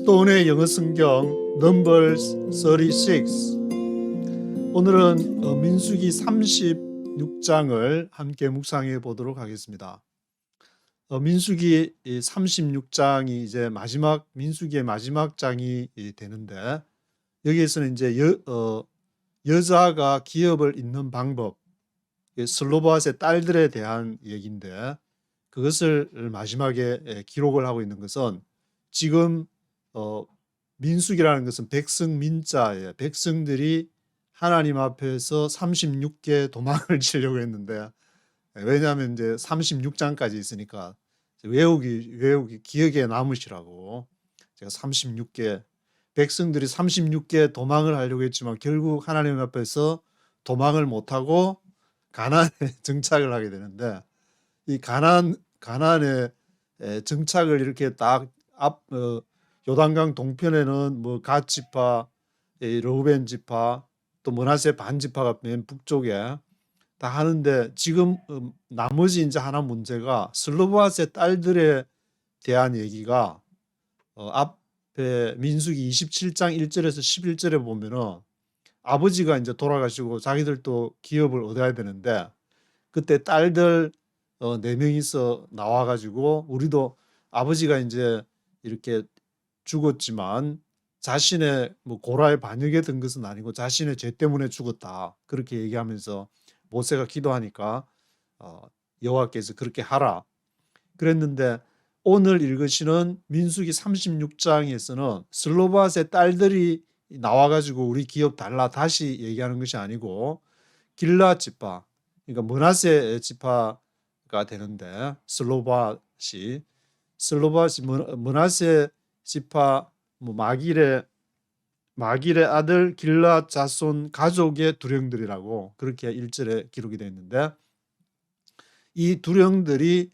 스톤의 영어 성경 넘버스 36. 오늘은 민수기 36장을 함께 묵상해 보도록 하겠습니다. 민수기 36장이 이제 민수기의 마지막 장이 되는데, 여기에서는 이제 여자가 기업을 잇는 방법, 슬로보앗의 딸들에 대한 얘기인데, 그것을 마지막에 기록을 하고 있는 것은 지금 민수기라는 것은 백성 민자예요. 백성들이 하나님 앞에서 36개 도망을 치려고 했는데, 왜냐하면 이제 36장까지 있으니까 외우기 기억에 남으시라고 제가 36개 백성들이 36개 도망을 하려고 했지만 결국 하나님 앞에서 도망을 못하고 가나안에 정착을 하게 되는데, 이 가나안에 정착을 이렇게 딱 요단강 동편에는 뭐 갓 지파, 르우벤 지파, 또 므낫세 반 지파가 맨 북쪽에 다 하는데, 지금 나머지 이제 하나 문제가 슬로보앗의 딸들에 대한 얘기가 앞에 민수기 27장 1절에서 11절에 보면은 아버지가 이제 돌아가시고 자기들도 기업을 얻어야 되는데, 그때 딸들 4명이서 나와가지고, 우리도 아버지가 이제 이렇게 죽었지만 자신의 뭐 고라에 반역에 든 것은 아니고 자신의 죄 때문에 죽었다, 그렇게 얘기하면서 모세가 기도하니까 여호와께서 그렇게 하라 그랬는데, 오늘 읽으시는 민수기 36장에서는 슬로바앗의 딸들이 나와가지고 우리 기업 달라 다시 얘기하는 것이 아니고, 길르앗 지파, 그러니까 므낫세 지파가 되는데, 슬로바앗이 므낫세 지파 마길의 아들 길르앗 자손 가족의 두령들이라고 그렇게 1절에 기록이 되어 있는데, 이 두령들이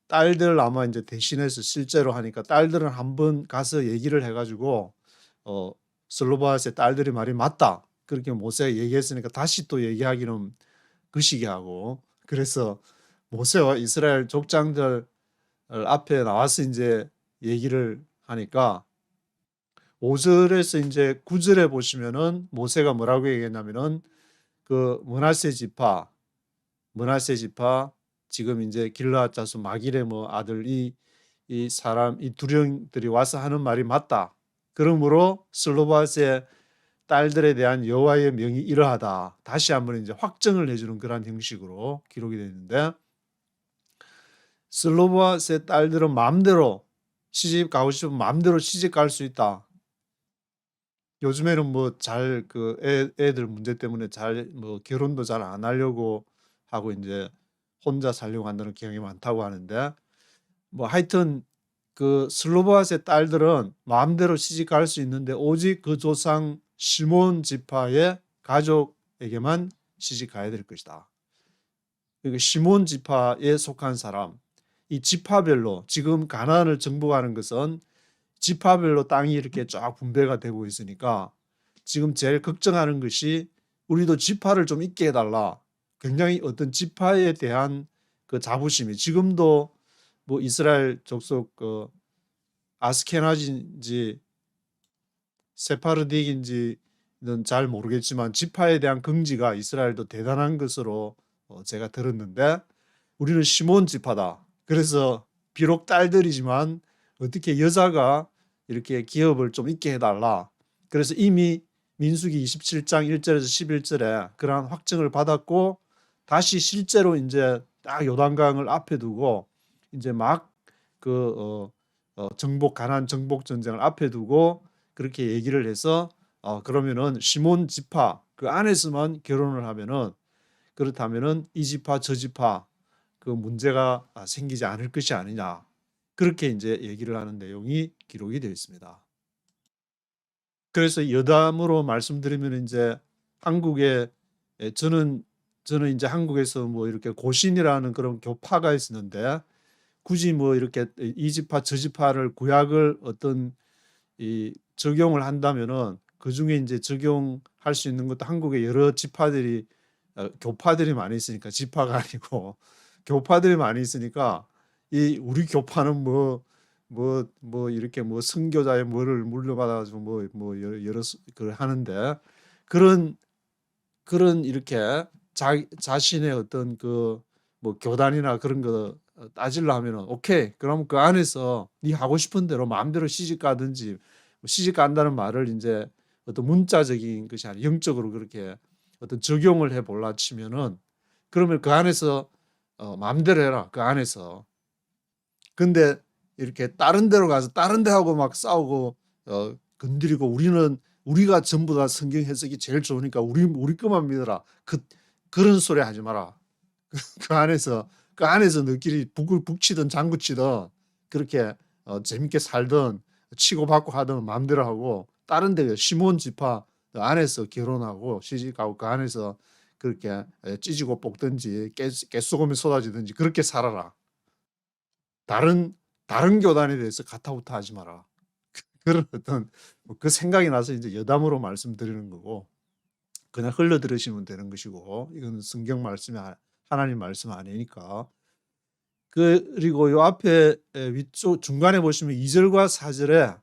딸들 아마 이제 대신해서 실제로 하니까 딸들은 한번 가서 얘기를 해가지고 슬로바앗의 딸들이 말이 맞다, 그렇게 모세가 얘기했으니까 다시 또 얘기하기는 그시기 하고, 그래서 모세와 이스라엘 족장들 앞에 나와서 이제 얘기를 하니까 5절에서 이제 9절에 보시면은 모세가 뭐라고 얘기했냐면은, 그 므낫세 지파 지금 이제 길르앗 자손 마길의 아들 이 두령들이 와서 하는 말이 맞다. 그러므로 슬로바앗의 딸들에 대한 여호와의 명이 이러하다, 다시 한번 이제 확정을 해주는 그런 형식으로 기록이 되는데, 슬로바앗의 딸들은 마음대로 시집 가고 싶으면 마음대로 시집 갈 수 있다. 요즘에는 애들 문제 때문에 결혼도 잘 안 하려고 하고 이제 혼자 살려고 한다는 경향이 많다고 하는데, 하여튼 그 슬로바앗의 딸들은 마음대로 시집 갈 수 있는데, 오직 그 조상 시몬 지파의 가족에게만 시집 가야 될 것이다. 그러니까 시몬 지파에 속한 사람, 이 지파별로 지금 가나안을 정복하는 것은 지파별로 땅이 이렇게 쫙 분배가 되고 있으니까, 지금 제일 걱정하는 것이 우리도 지파를 좀 있게 해달라. 굉장히 어떤 지파에 대한 그 자부심이, 지금도 이스라엘 족속 아스케나지인지 세파르딕인지는 잘 모르겠지만 지파에 대한 긍지가 이스라엘도 대단한 것으로 제가 들었는데, 우리는 시몬 지파다. 그래서 비록 딸들이지만 어떻게 여자가 이렇게 기업을 좀 있게 해달라. 그래서 이미 민수기 27장 1절에서 11절에 그러한 확정을 받았고, 다시 실제로 이제 딱 요단강을 앞에 두고 이제 가나안 정복 전쟁을 앞에 두고 그렇게 얘기를 해서 그러면은 시몬 지파 그 안에서만 결혼을 하면은, 그렇다면은 이 지파 저 지파 그 문제가 생기지 않을 것이 아니냐, 그렇게 이제 얘기를 하는 내용이 기록이 되어 있습니다. 그래서 여담으로 말씀드리면, 이제 한국에 저는 이제 한국에서 이렇게 고신이라는 그런 교파가 있었는데, 굳이 이렇게 이 지파 저 지파를 구약을 어떤 적용을 한다면은 그 중에 이제 적용할 수 있는 것도 한국에 여러 지파들이 교파들이 많이 있으니까, 지파가 아니고 교파들이 많이 있으니까, 이 우리 교파는 이렇게 선교자의 뭐를 물려받아 가지고 여러 그 하는데 그런 이렇게 자신의 어떤 교단이나 그런 거 따지려 하면은 오케이. 그럼 그 안에서 네 하고 싶은 대로 마음대로 시집 가든지 시집 간다는 말을 인제 어떤 문자적인 것이 아니라 영적으로 그렇게 어떤 적용을 해 볼라 치면은 그러면 그 안에서 마음대로 해라. 그 안에서. 근데 이렇게 다른 데로 가서 다른 데하고 막 싸우고 건드리고 우리가 전부 다 성경 해석이 제일 좋으니까 우리 것만 믿어라. 그런 소리 하지 마라. 그 안에서 너끼리 북치든 장구치든 그렇게 재밌게 살든 치고받고 하든 마음대로 하고 다른 데 시몬 지파 안에서 결혼하고 시집가고 그 안에서 그렇게 찢고 볶든지 깨소금이 쏟아지든지 그렇게 살아라. 다른 교단에 대해서 가타부타 하지 마라. 그런 어떤 그 생각이 나서 이제 여담으로 말씀드리는 거고 그냥 흘러 들으시면 되는 것이고 이건 성경 말씀이 하나님 말씀 아니니까. 그리고 요 앞에 위쪽 중간에 보시면 2 절과 4 절에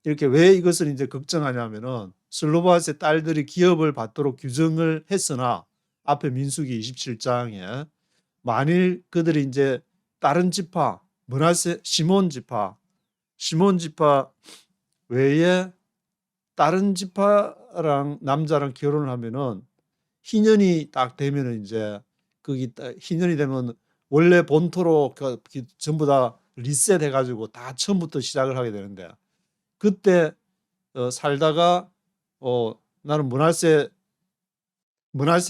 이렇게 왜 이것을 인제 걱정하냐면은 슬로바스의 딸들이 기업을 받도록 규정을 했으나 앞에 민수기 27 장에 만일 그들이 인제 다른 지파 므낫세 시몬 지파 외에 다른 지파랑 남자랑 결혼을 하면은 희년이 딱 되면은 인제 거기 희년이 되면 원래 본토로 전부 다 리셋해 가지고 다 처음부터 시작을 하게 되는데 그때 살다가 나는 므낫세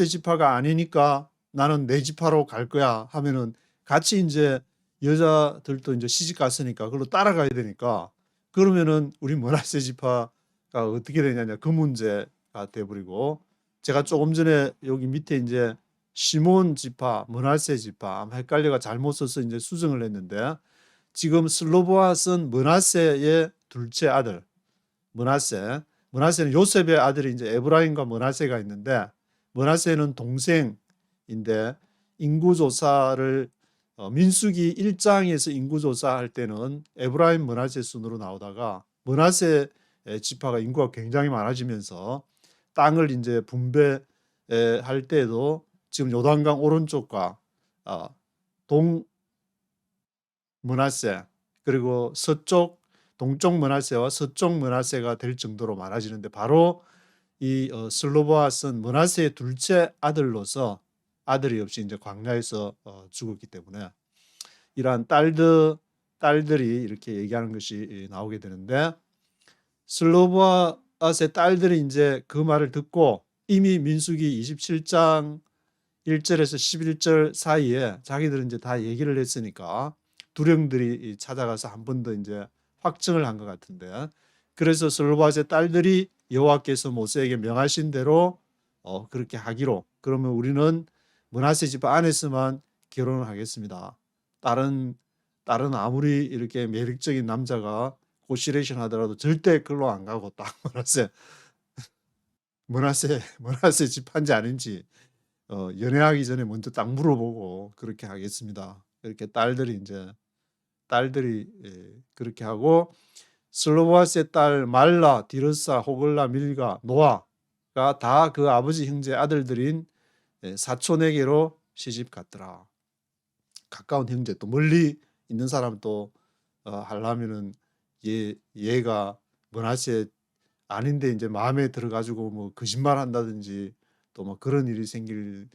지파가 아니니까 나는 내 지파로 갈 거야 하면은 같이 인제 여자들도 인제 시집 갔으니까 그걸로 따라가야 되니까 그러면은 우리 므낫세 지파가 어떻게 되냐냐 그 문제가 돼 버리고 제가 조금 전에 여기 밑에 인제 시몬 지파, 므낫세 지파 아마 헷갈려가 잘못 써서 인제 수정을 했는데 지금 슬로보앗은 므낫세의 둘째 아들 므낫세는 요셉의 아들이 인제 에브라임과 므낫세가 있는데 므낫세는 동생인데 인구조사를 민수기 1장에서 인구조사할 때는 에브라임 므낫세 순으로 나오다가 므낫세 지파가 인구가 굉장히 많아지면서 땅을 인제 분배할 때에도 지금 요단강 오른쪽과 동 므낫세 그리고 동쪽 므낫세와 서쪽 므낫세가 될 정도로 많아지는데 바로 이 슬로보앗은 므낫세의 둘째 아들로서 아들이 없이 이제 광야에서 죽었기 때문에 이러한 딸들이 이렇게 얘기하는 것이 나오게 되는데 슬로보앗의 딸들이 이제 그 말을 듣고 이미 민수기 27장 1절에서 11절 사이에 자기들은 이제 다 얘기를 했으니까 두령들이 찾아가서 한 번 더 이제 확증을 한 것 같은데 그래서 슬로바스의 딸들이 여호와께서 모세에게 명하신 대로 그렇게 하기로 그러면 우리는 므낫세 지파 안에서만 결혼을 하겠습니다. 다른 아무리 이렇게 매력적인 남자가 고시레이션 하더라도 절대 글로 안 가고 딱 므낫세 지파인지 아닌지 연애하기 전에 먼저 딱 물어보고 그렇게 하겠습니다. 이렇게 딸들이 그렇게 하고 슬로보아스의 딸 말라, 디르사, 호글라, 밀가, 노아가 다 그 아버지 형제 아들들인 사촌에게로 시집 갔더라. 가까운 형제 또 멀리 있는 사람 또 하려면은 얘가 므낫세 아닌데 이제 마음에 들어 가지고 거짓말 한다든지 또 그런 일이 생기는지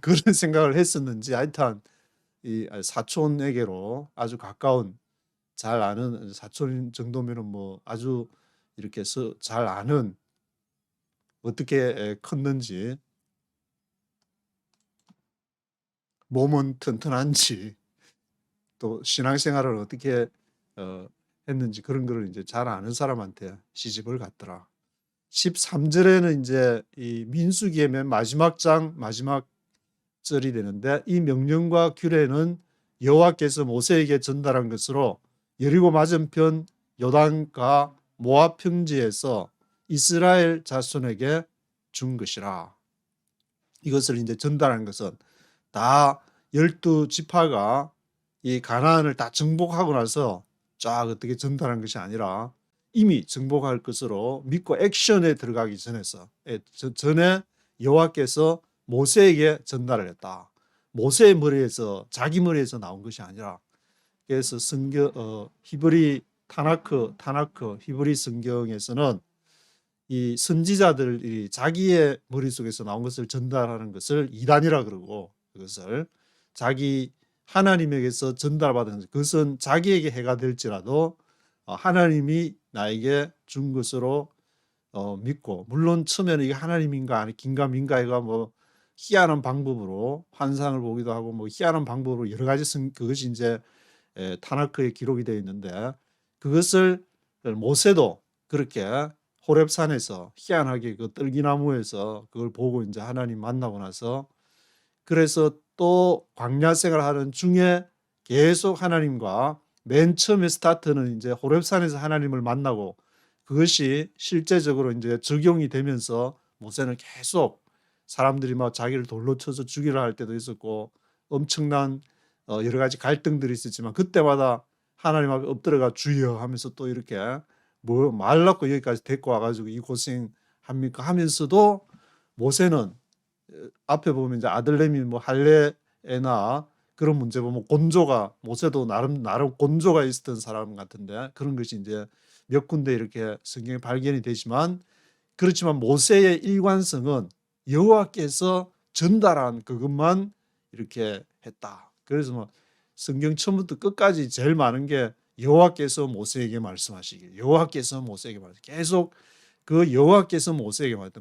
그런 생각을 했었는지 하여튼 이 사촌에게로 아주 가까운 잘 아는 사촌 정도면은 아주 이렇게 해서 잘 아는 어떻게 컸는지 몸은 튼튼한지 또 신앙생활을 어떻게 했는지 그런 거를 이제 잘 아는 사람한테 시집을 갔더라. 13절에는 이제 이 민수기의 맨 마지막 절이 되는데 이 명령과 규례는 여호와께서 모세에게 전달한 것으로 여리고 맞은편 요단과 모압 평지에서 이스라엘 자손에게 준 것이라. 이것을 이제 전달한 것은 다 12지파가 이 가나안을 다 정복하고 나서 쫙 어떻게 전달한 것이 아니라 이미 정복할 것으로 믿고 액션에 들어가기 전에 여호와께서 모세에게 전달을 했다. 모세의 머리에서 자기 머리에서 나온 것이 아니라 그래서 히브리 타나크 히브리 성경에서는 이 선지자들이 자기의 머릿속에서 나온 것을 전달하는 것을 이단이라 그러고 그것을 자기 하나님에게서 전달받은 그것은 자기에게 해가 될지라도 하나님이 나에게 준 것으로 믿고 물론 처음에는 이게 하나님인가 아니 긴가민가 해가 뭐 희한한 방법으로 환상을 보기도 하고 뭐 희한한 방법으로 여러 가지 그것이 이제 타나크에 기록이 되어 있는데 그것을 모세도 그렇게 호렙산에서 희한하게 그 떨기나무에서 그걸 보고 이제 하나님 만나고 나서 그래서 또 광야 생활하는 중에 계속 하나님과 맨 처음에 스타트는 이제 호렙산에서 하나님을 만나고 그것이 실제적으로 이제 적용이 되면서 모세는 계속 사람들이 막 자기를 돌로 쳐서 죽이려 할 때도 있었고 엄청난 여러 가지 갈등들이 있었지만 그때마다 하나님 앞에 엎드려가 주여 하면서 또 이렇게 뭐 말 낳고 여기까지 데리고 와가지고 이 고생 합니까 하면서도 모세는 앞에 보면 이제 아들내미 뭐 할례나 그런 문제 보면 곤조가 모세도 나름 곤조가 있었던 사람 같은데 그런 것이 이제 몇 군데 이렇게 성경에 발견이 되지만 그렇지만 모세의 일관성은 여호와께서 전달한 그것만 이렇게 했다. 그래서 뭐 성경 처음부터 끝까지 제일 많은 게 여호와께서 모세에게 말씀하시길 여호와께서 모세에게 계속 그 여호와께서 모세에게 말했다.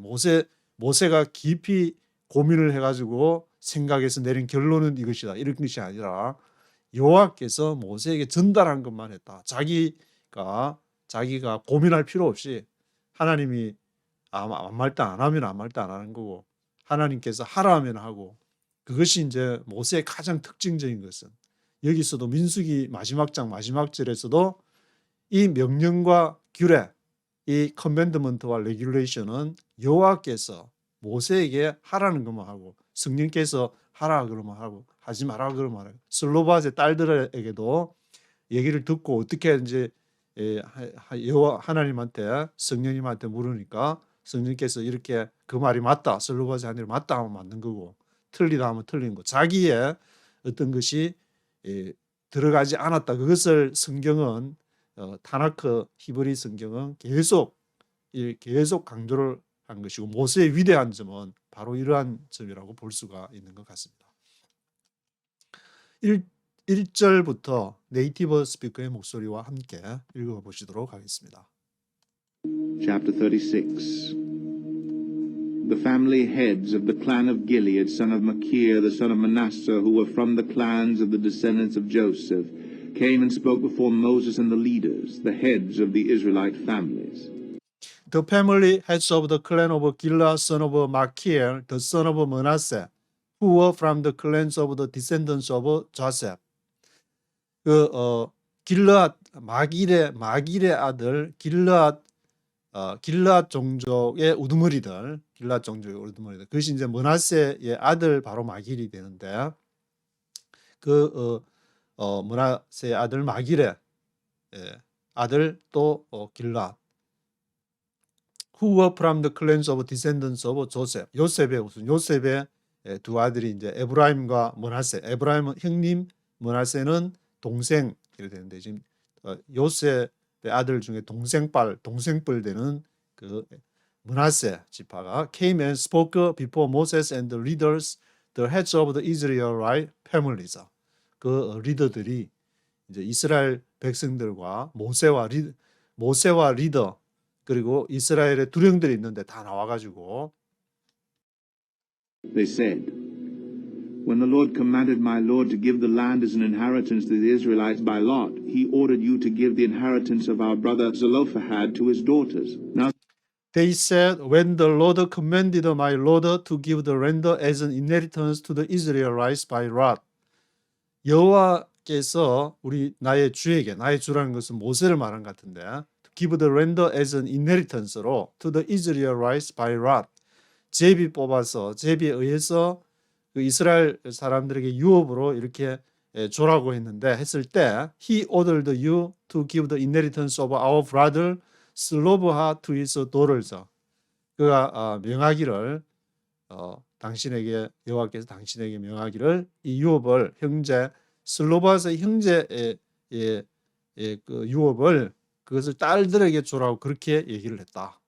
모세가 깊이 고민을 해가지고 생각해서 내린 결론은 이것이다. 이런 것이 아니라 여호와께서 모세에게 전달한 것만 했다. 자기가 고민할 필요 없이 하나님이 아무 말도 안 하면 아무 말도 안 하는 거고 하나님께서 하라 하면 하고 그것이 이제 모세의 가장 특징적인 것은 여기서도 민수기 마지막 장 마지막 절에서도 이 명령과 규례 이 커맨드먼트와 레귤레이션은 여호와께서 모세에게 하라는 것만 하고 성령께서 하라 그러면 하고 하지 마라 그러면 하라. 슬로바스의 딸들에게도 얘기를 듣고 어떻게 이제 여호와 하나님한테 성령님한테 물으니까 성령께서 이렇게 그 말이 맞다. 슬로바스 한 일이 맞다 하면 맞는 거고 틀리다 하면 틀린 거. 자기의 어떤 것이 들어가지 않았다. 그것을 성경은 타나크 히브리 성경은 계속 강조를 한 것이고 모세의 위대한 점은 바로 이러한 점이라고 볼 수가 있는 것 같습니다. 1절부터 네이티브 스피커의 목소리와 함께 읽어보시도록 하겠습니다. Chapter 36. The family heads of the clan of Gilead, son of Machir, the son of Manasseh, who were from the clans of the descendants of Joseph, came and spoke before Moses and the leaders, the heads of the Israelite families. The family heads of the clan of Gilead, son of Machir, the son of Manasseh, who were from the clans of the descendants of Joseph. 길르앗 마길의 아들 길르앗 종족의 우두머리들, 그것이 이제 므낫세의 아들 바로 마길이 되는데 므낫세의 아들 마길의 아들 또 길르앗. Who were from the clans of descendants of Joseph. 요셉의 두 아들이 이제 에브라임과 므낫세. 에브라임은 형님, 므낫세는 동생 이렇게 되는데 지금 요셉의 아들 중에 동생뻘 되는 그 므낫세 지파가 came and spoke before Moses and the leaders, the heads of the Israelite families. 그 리더들이 이제 이스라엘 백성들과 모세와 리더 그리고 이스라엘의 두령들이 있는데 다 나와가지고 They said, When the Lord commanded my Lord to give the land as an inheritance to the Israelites by lot, he ordered you to give the inheritance of our brother Zelophehad to his daughters. Now They said, When the Lord commanded my Lord to give the land as an inheritance to the Israelites by lot. 여호와께서 나의 주라는 것은 모세를 말한 것 같은데 give the land as an inheritance로 to the Israelites by lot. 제비에 의해서 그 이스라엘 사람들에게 유업으로 이렇게 조라고 했을 때 he ordered you to give the inheritance of our brother Slovha to his daughters. 그가 명하기를 당신에게 여호와께서 당신에게 명하기를 이 유업을 형제 슬로바스의 형제의 그 유업을 그것을 딸들에게 주라고 그렇게 얘기를 했다.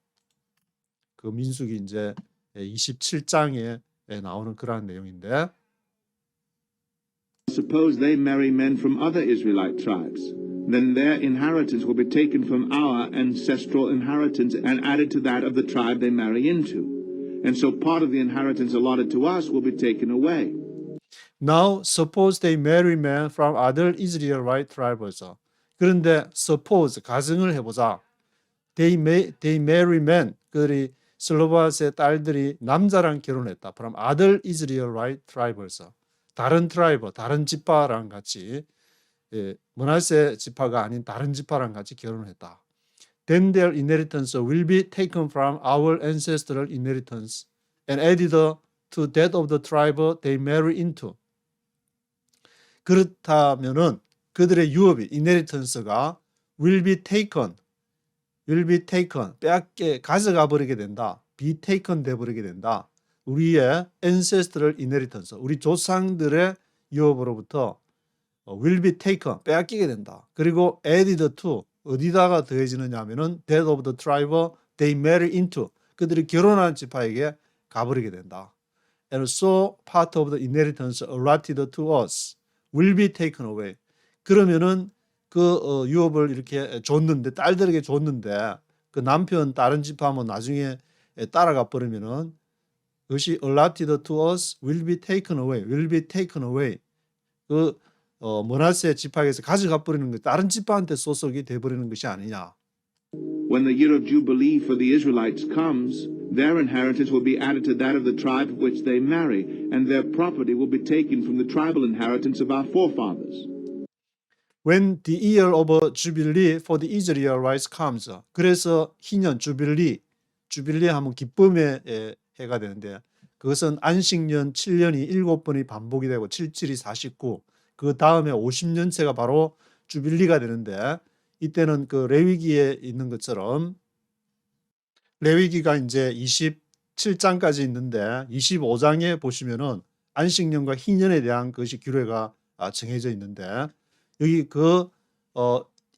그 민수기 이제 27장에 나오는 그러한 내용인데 Suppose they marry men from other Israelite tribes, then their inheritance will be taken from our ancestral inheritance and added to that of the tribe they marry into. And so part of the inheritance allotted to us will be taken away. Now suppose they marry men from other Israelite tribes. 그런데 suppose 가정을 해보자. They marry men. 그들이 슬로바스의 딸들이 남자랑 결혼했다. From other Israelite tribes. 다른 트라이브, 다른 지파랑 같이 므낫세 지파가 아닌 다른 지파랑 같이 결혼했다. Then their inheritance will be taken from our ancestral inheritance and added to that of the tribe they marry into. 그렇다면은 그들의 유업이 inheritance가 will be taken 빼앗게 가져가 버리게 된다. be taken 돼 버리게 된다. 우리의 ancestral inheritance, 우리 조상들의 유업으로부터 will be taken, 빼앗기게 된다. 그리고 added to, 어디다가 더해지느냐 하면은 that of the tribe they marry into, 그들이 결혼한 지파에게 가버리게 된다. And so part of the inheritance allotted to us will be taken away. 그러면은 그 유업을 이렇게 줬는데, 딸들에게 줬는데 그 남편 다른 지파면 나중에 따라가 버리면은 그것이 allotted to us will be taken away. 그 므낫세 지파에서 가져가 버리는 것, 다른 지파한테 소속이 돼 버리는 것이 아니냐. When the year of Jubilee for the Israelites comes, their inheritance will be added to that of the tribe of which they marry, and their property will be taken from the tribal inheritance of our forefathers. When the year of Jubilee for the Israelites comes. 그래서 희년 주빌리 하면 기쁨의 해가 되는데 그것은 안식년 7년이 7번이 반복이 되고 77이 49. 그 다음에 50년째가 바로 주빌리가 되는데 이때는 그 레위기에 있는 것처럼 레위기가 이제 27장까지 있는데 25장에 보시면은 안식년과 희년에 대한 것이 규례가 정해져 있는데 여기 그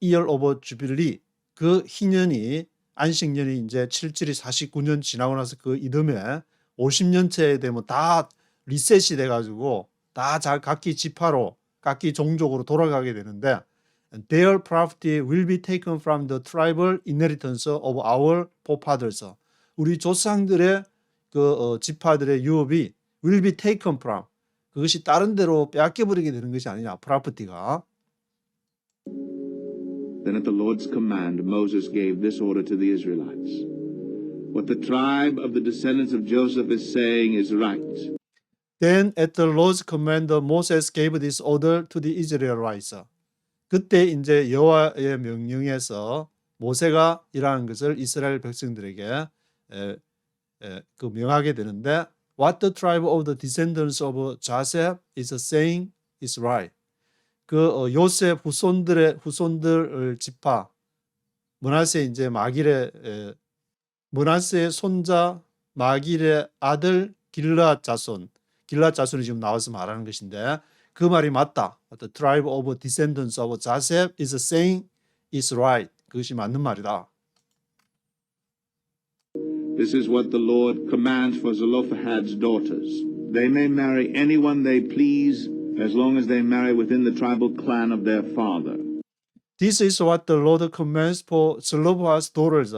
year of Jubilee 그 희년이 안식년이 이제 77이 49년 지나고 나서 그 이듬해 50년째 되면 다 리셋이 돼가지고 다 각기 지파로 각기 종족으로 돌아가게 되는데 their property will be taken from the tribal inheritance of our forefathers. 우리 조상들의 그 지파들의 유업이 will be taken from 그것이 다른 데로 빼앗겨버리게 되는 것이 아니냐, property가. Then at the Lord's command, Moses gave this order to the Israelites. What the tribe of the descendants of Joseph is saying is right. Then at the Lord's command, Moses gave this order to the Israelites. 그때 이제 여호와의 명령에서 모세가 이러한 것을 이스라엘 백성들에게 그 명하게 되는데 What the tribe of the descendants of Joseph is saying is right. 그 요셉 후손들 지파 므낫세 이제 므낫세의 손자 마길의 아들 길앗 자손이 지금 나와서 말하는 것인데 그 말이 맞다. The tribe of descendants of Joseph is saying is right. 그것이 맞는 말이다. This is what the Lord commands for Zelophehad's daughters. They may marry anyone they please as long as they marry within the tribal clan of their father. This is what the Lord commands for Zelophehad's daughters.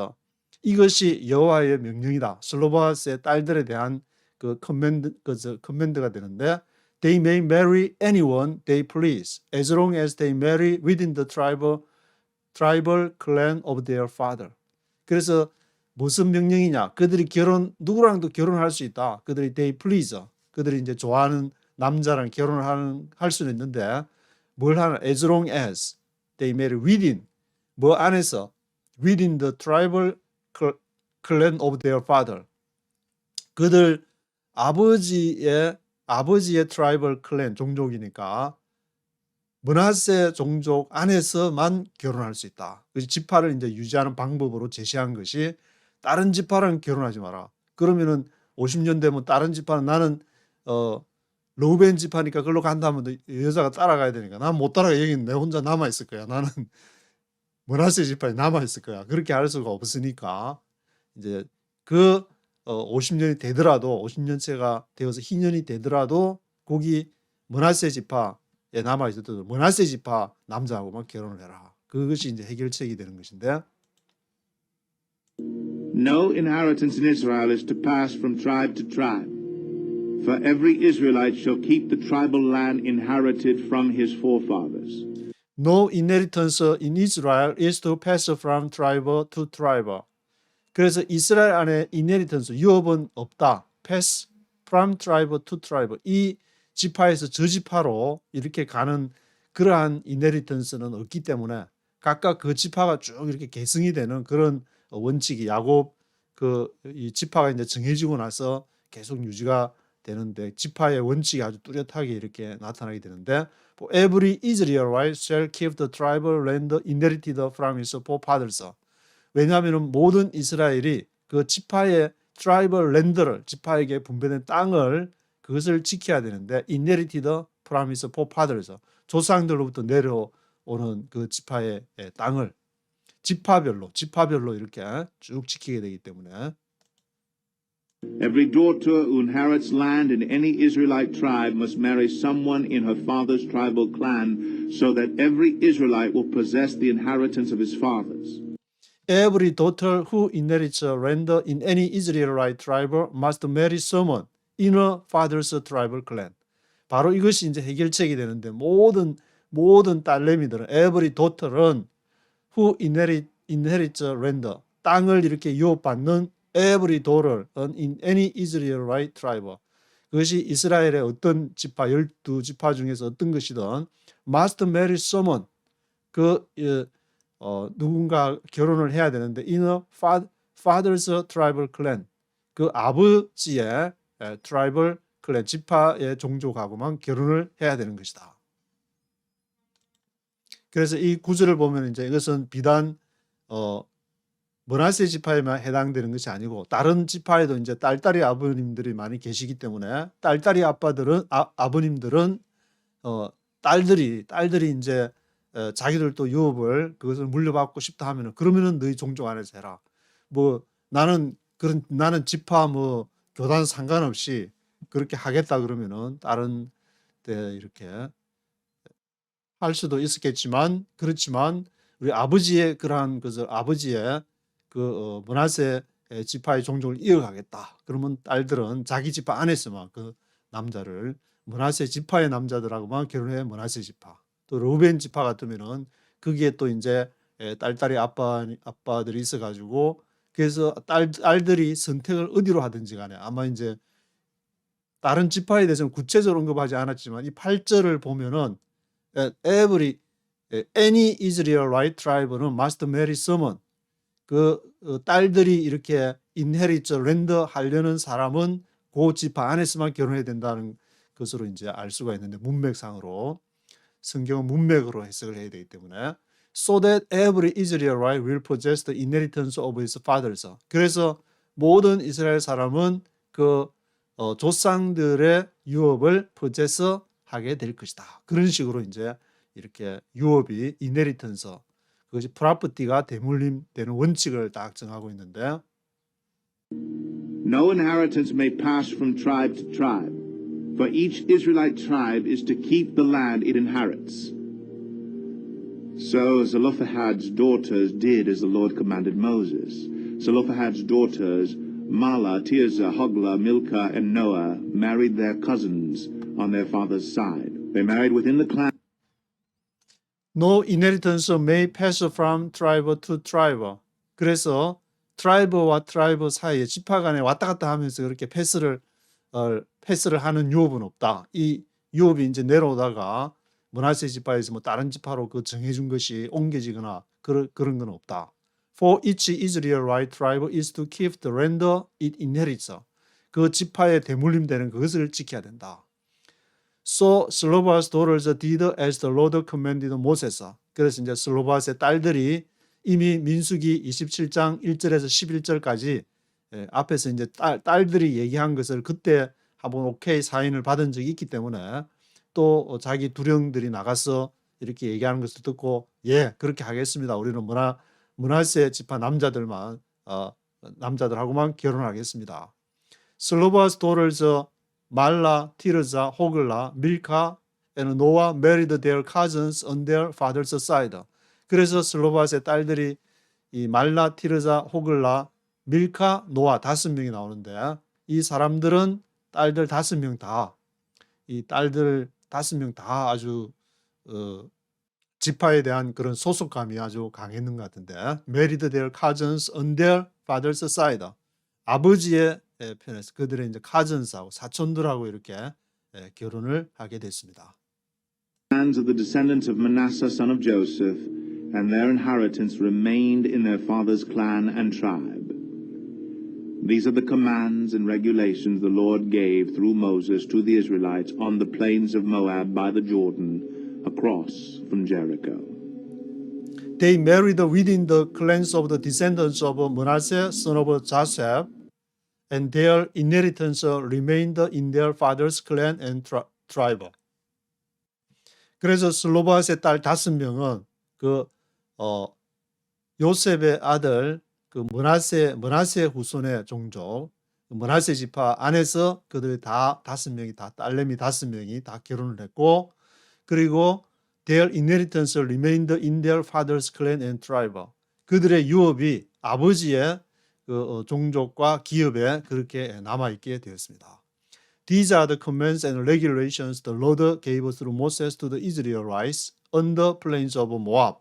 이것이 여호와의 명령이다. 슬로바스의 딸들에 대한 그 커맨드가 되는데 They may marry anyone they please as long as they marry within the tribal clan of their father. 그래서 무슨 명령이냐? 그들이 누구랑도 결혼할 수 있다. 그들이 they please. 그들이 이제 좋아하는 남자랑 결혼을 할 수는 있는데 뭘 하나? As long as they marry within 뭐 안에서 within the tribal clan of their father. 그들 아버지의 트라이벌 클랜 종족이니까 므낫세 종족 안에서만 결혼할 수 있다. 그 지파를 이제 유지하는 방법으로 제시한 것이 다른 지파랑 결혼하지 마라. 그러면은 50년 되면 다른 지파는 나는 르우벤 지파니까 그걸로 간다면 여자가 따라가야 되니까 난 못 따라가. 여기는 내 혼자 남아 있을 거야. 나는 므낫세 지파에 남아 있을 거야. 그렇게 할 수가 없으니까 이제 그 50년이 되더라도 50년째가 되어서 희년이 되더라도 거기 므낫세 지파에 남아 있어도 므낫세 지파 남자하고만 결혼을 해라. 그것이 이제 해결책이 되는 것인데 No inheritance in Israel is to pass from tribe to tribe. For every Israelite shall keep the tribal land inherited from his forefathers. No inheritance in Israel is to pass from tribe to tribe. 그래서 이스라엘 안에 inheritance, 유업은 없다. pass from tribe to tribe. 이 지파에서 저 지파로 이렇게 가는 그러한 inheritance는 없기 때문에 각각 그 지파가 쭉 이렇게 계승이 되는 그런 원칙이 야곱 이 지파가 이제 정해지고 나서 계속 유지가 되는데 지파의 원칙이 아주 뚜렷하게 이렇게 나타나게 되는데 Every Israelite shall keep the tribal land inherited from his forefathers. 왜냐하면 모든 이스라엘이 그 지파의 트라이벌 랜드를 지파에게 분배된 땅을 그것을 지켜야 되는데 inherited from his forefathers 조상들로부터 내려오는 그 지파의 땅을 지파별로 이렇게 쭉 지키게 되기 때문에 Every daughter who inherits land in any Israelite tribe must marry someone in her father's tribal clan so that every Israelite will possess the inheritance of his fathers. Every daughter who inherits a land in any Israelite tribe must marry someone in her father's tribal clan. 바로 이것이 이제 해결책이 되는데 모든 딸내미들은 every daughter은 who inherits a land 땅을 이렇게 유업받는 every daughter in any Israelite tribe. 그것이 이스라엘의 어떤 지파 12지파 중에서 어떤 것이든 must marry someone 누군가 결혼을 해야 되는데 in a father's tribal clan 그 아버지의 tribal clan 지파의 종족하고만 결혼을 해야 되는 것이다. 그래서 이 구절을 보면 이제 이것은 비단 므낫세 지파에만 해당되는 것이 아니고 다른 지파에도 이제 딸딸이 아버님들이 많이 계시기 때문에 딸딸이 아버님들은 딸들이 이제 자기들도 유업을 그것을 물려받고 싶다 하면은 그러면은 너희 종족 안에서 해라. 뭐 나는 지파 교단 상관없이 그렇게 하겠다 그러면은 다른 데 이렇게 할 수도 있었겠지만 그렇지만 우리 아버지의 그러한 것을 아버지의 므낫세 지파의 종족을 이어가겠다. 그러면 딸들은 자기 지파 안에서만 그 남자를 므낫세 지파의 남자들하고만 결혼해 므낫세 지파. 또 르우벤 지파 같으면은 거기에 또 이제 딸딸이 아빠들이 있어가지고 그래서 딸들이 선택을 어디로 하든지 간에 아마 이제 다른 지파에 대해서는 구체적으로 언급하지 않았지만 이 8절을 보면은 any Israelite tribe는 must marry someone. 딸들이 이렇게 inherit land 하려는 사람은 그 지파 안에서만 결혼해야 된다는 것으로 이제 알 수가 있는데 문맥상으로 성경은 문맥으로 해석을 해야 되기 때문에 so that every Israelite will possess the inheritance of his fathers. 그래서 모든 이스라엘 사람은 조상들의 유업을 possess 하게 될 것이다. 그런 식으로 이제 이렇게 유업이 inheritance 그것이 프로퍼티가 대물림되는 원칙을 딱 정하고 있는데 No inheritance may pass from tribe to tribe, for each Israelite tribe is to keep the land it inherits. So Zelophehad's daughters did as the Lord commanded Moses. Zelophehad's daughters, Mahlah, Tirzah, Hoglah, Milcah, and Noah, married their cousins on their father's side. They married within the clan. No inheritance may pass from tribe to tribe. 그래서 트라이브와 트라이브 사이에 지파 간에 왔다 갔다 하면서 그렇게 패스를 하는 유업은 없다. 이 유업이 이제 내려오다가 므낫세 지파에서 다른 지파로 정해준 것이 옮겨지거나 그런 건 없다. For each Israelite tribe is to keep the land it inherits. 그 지파에 대물림되는 그것을 지켜야 된다. So Zelophehad's daughters did as the Lord commanded Moses. 그래서 이제 슬로바스의 딸들이 이미 민수기 27장 1절에서 11절까지 앞에서 이제 딸들이 얘기한 것을 그때 한번 오케이 사인을 받은 적이 있기 때문에 또 자기 두령들이 나가서 이렇게 얘기하는 것을 듣고 예 그렇게 하겠습니다. 우리는 므낫세 지파 남자들만 남자들하고만 결혼하겠습니다. 슬로바스 daughters 말라, 티르자, 호글라, 밀카 and Noah married their cousins on their father's side. 그래서 슬로바스의 딸들이 이 말라, 티르자, 호글라, 밀카, 노아 5명이 나오는데 이 사람들은 딸들 5명 다 이 딸들 5명 다 아주 지파에 대한 그런 소속감이 아주 강했는 것 같은데 married their cousins on their father's side. 아버지의 편에서 그들의 이제 cousins하고 사촌들하고 이렇게 결혼을 하게 됐습니다. Hands of the descendants of Manasseh son of Joseph, and their inheritance remained in their father's clan and tribe. These are the commands and regulations the Lord gave through Moses to the Israelites on the plains of Moab by the Jordan, across from Jericho. They married within the clans of the descendants of Manasseh son of Joseph, and their inheritance remained in their father's clan and tribe. 그래서 슬로바스의 딸 5명은 그 요셉의 아들 그 므낫세 후손의 종족 므낫세 지파 안에서 그들이 다 5명이 다 딸내미 5명이 다 결혼을 했고 그리고 their inheritance remained in their father's clan and tribe. 그들의 유업이 아버지의 그 종족과 기업에 그렇게 남아 있게 되었습니다. These are the commands and regulations the Lord gave through Moses to the Israelites on the plains of Moab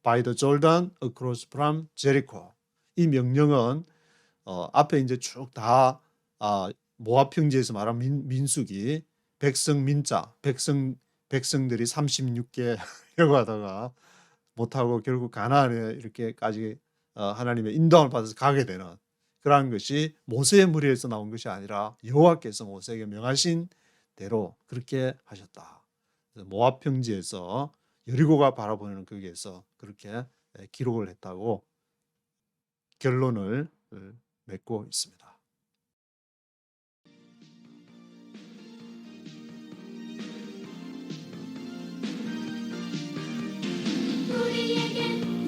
by the Jordan across from Jericho. 이 명령은 앞에 이제 쭉 다 모압 평지에서 말한 민수기 백성들이 36개 여가다가 못하고 결국 가나안에 이렇게까지 하나님의 인도함을 받아서 가게 되는 그러한 것이 모세의 무리에서 나온 것이 아니라 여호와께서 모세에게 명하신 대로 그렇게 하셨다. 모압 평지에서 여리고가 바라보는 거기에서 그렇게 기록을 했다고 결론을 맺고 있습니다. 우리에겐